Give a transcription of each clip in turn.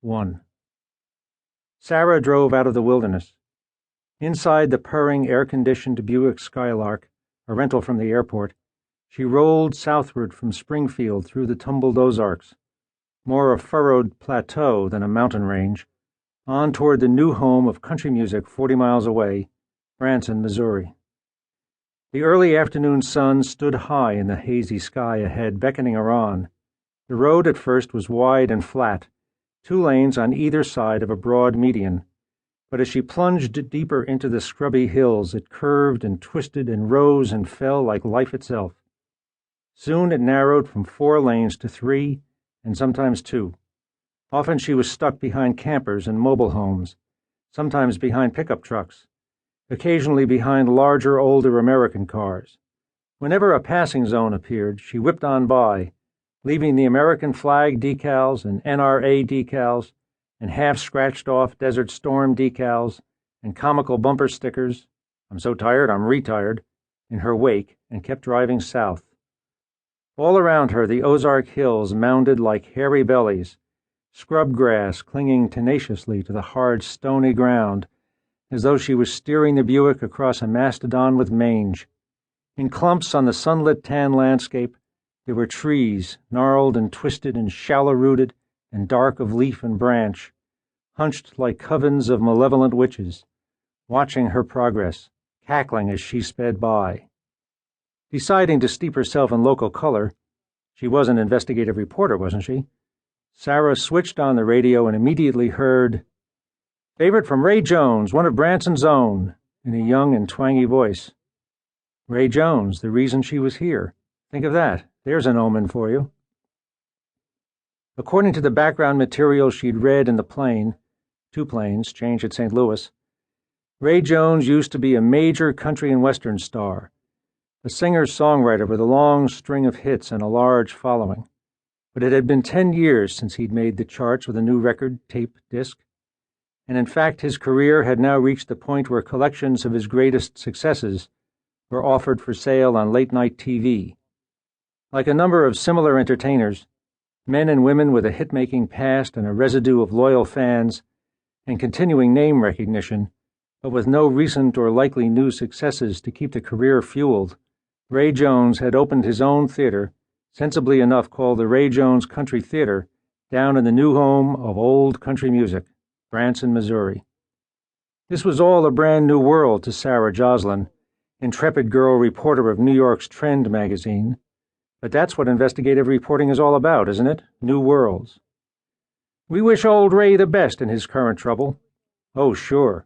1. Sara drove out of the wilderness. Inside the purring, air-conditioned Buick Skylark, a rental from the airport, she rolled southward from Springfield through the tumbled Ozarks, more a furrowed plateau than a mountain range, on toward the new home of country music 40 miles away, Branson, Missouri. The early afternoon sun stood high in the hazy sky ahead, beckoning her on. The road at first was wide and flat, 2 lanes on either side of a broad median, but as she plunged deeper into the scrubby hills, it curved and twisted and rose and fell like life itself. Soon it narrowed from 4 lanes to 3, and sometimes 2. Often she was stuck behind campers and mobile homes, sometimes behind pickup trucks, occasionally behind larger, older American cars. Whenever a passing zone appeared, she whipped on by, leaving the American flag decals and NRA decals and half-scratched-off Desert Storm decals and comical bumper stickers, "I'm so tired, I'm retired," in her wake, and kept driving south. All around her the Ozark hills mounded like hairy bellies, scrub grass clinging tenaciously to the hard, stony ground, as though she was steering the Buick across a mastodon with mange. In clumps on the sunlit tan landscape, there were trees, gnarled and twisted and shallow-rooted and dark of leaf and branch, hunched like covens of malevolent witches, watching her progress, cackling as she sped by. Deciding to steep herself in local color, she was an investigative reporter, wasn't she? Sara switched on the radio and immediately heard, "Favorite from Ray Jones, one of Branson's own," in a young and twangy voice. Ray Jones, the reason she was here. Think of that. There's an omen for you. According to the background material she'd read in the plane, 2 planes, changed at St. Louis, Ray Jones used to be a major country and western star, a singer-songwriter with a long string of hits and a large following. But it had been 10 years since he'd made the charts with a new record, tape, disc, and in fact his career had now reached the point where collections of his greatest successes were offered for sale on late-night TV. Like a number of similar entertainers, men and women with a hit-making past and a residue of loyal fans and continuing name recognition, but with no recent or likely new successes to keep the career fueled, Ray Jones had opened his own theater, sensibly enough called the Ray Jones Country Theater, down in the new home of old country music, Branson, Missouri. This was all a brand new world to Sara Joslyn, Intrepid girl reporter of New York's Trend magazine. But that's what investigative reporting is all about, isn't it? New worlds. We wish old Ray the best in his current trouble. Oh, sure.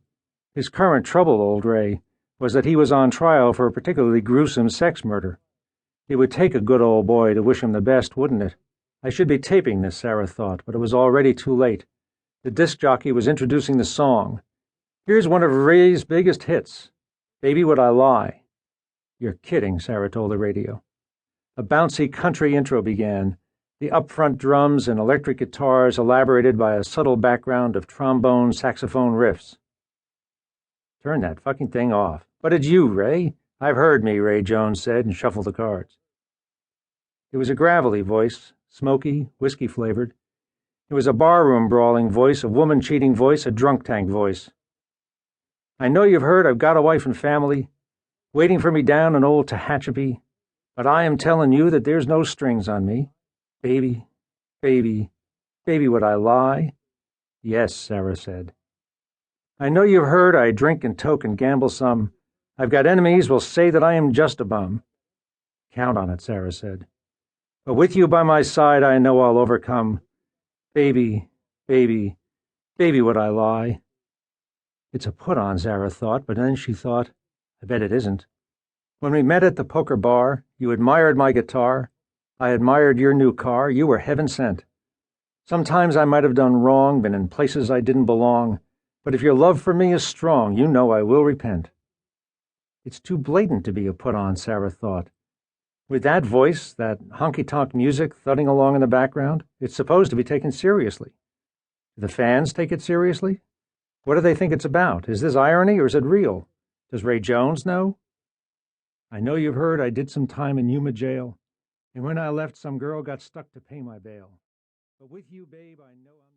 His current trouble, old Ray, was that he was on trial for a particularly gruesome sex murder. It would take a good old boy to wish him the best, wouldn't it? I should be taping this, Sara thought, but it was already too late. The disc jockey was introducing the song. Here's one of Ray's biggest hits, "Baby Would I Lie." "You're kidding," Sara told the radio. A bouncy country intro began, the up-front drums and electric guitars elaborated by a subtle background of trombone saxophone riffs. "Turn that fucking thing off." "But it's you, Ray." "I've heard me," Ray Jones said and shuffled the cards. It was a gravelly voice, smoky, whiskey-flavored. It was a barroom brawling voice, a woman-cheating voice, a drunk tank voice. "I know you've heard I've got a wife and family, waiting for me down in old Tehachapi, but I am telling you that there's no strings on me. Baby, baby, baby, would I lie?" "Yes," Sara said. "I know you've heard I drink and toke and gamble some. I've got enemies will say that I am just a bum." "Count on it," Sara said. "But with you by my side I know I'll overcome. Baby, baby, baby, would I lie?" It's a put-on, Sara thought, but then she thought, I bet it isn't. When we met at the poker bar, you admired my guitar. I admired your new car. You were heaven sent. Sometimes I might have done wrong, been in places I didn't belong, but if your love for me is strong, you know I will repent. It's too blatant to be a put-on, Sara thought. With that voice, that honky-tonk music thudding along in the background, it's supposed to be taken seriously. Do the fans take it seriously? What do they think it's about? Is this irony or is it real? Does Ray Jones know? I know you've heard I did some time in Yuma jail, and when I left, some girl got stuck to pay my bail. But with you, babe, I know I'm